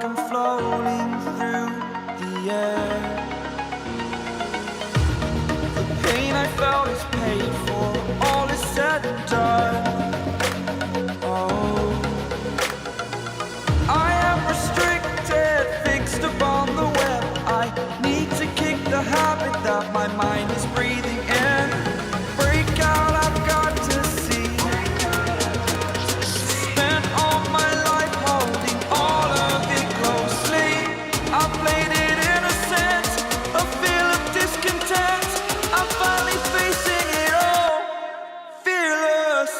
like I'm floating through the air. The pain I felt is paid for, all is said and done. Oh, I am restricted, fixed upon the web. I need to kick the habit that my mind is breathing in. Break out, I've got to see. Spent all my life holding all of it closely. I played it innocent, a feel of discontent. I'm finally facing it all, fearless.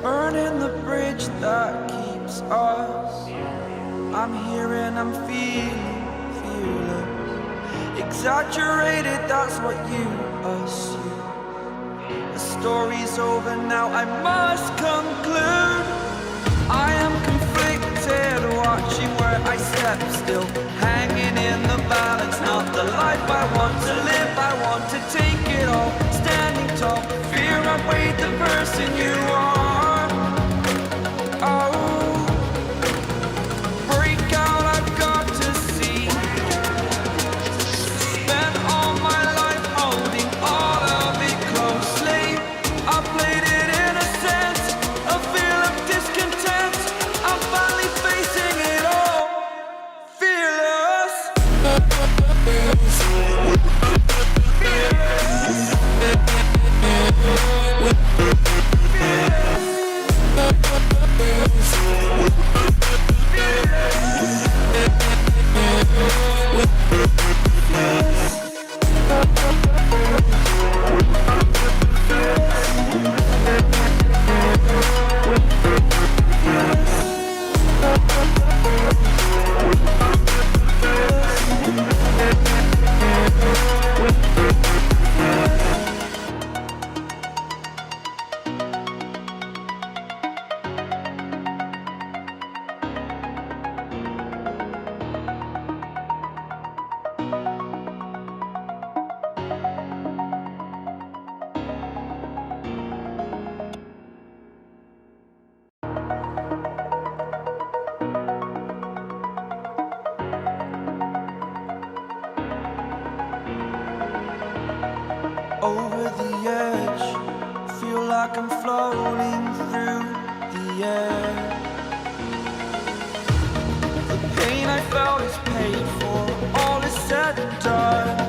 Burning the bridge that keeps us. I'm here and I'm feeling fearless. Exaggerated, that's what you assume. The story's over now, I must conclude. I am conflicted, watching where I step still, hanging in the balance. Not the life I want to live, I want to take it all. Standing tall, fear outweighed the person you are. Oh, break out, I've got to see. Spent all my life holding all of it closely. I played it innocent, a feel of discontent. I'm finally facing it all, fearless. Over the edge, feel like I'm floating through the air. The pain I felt is paid for, all is said and done.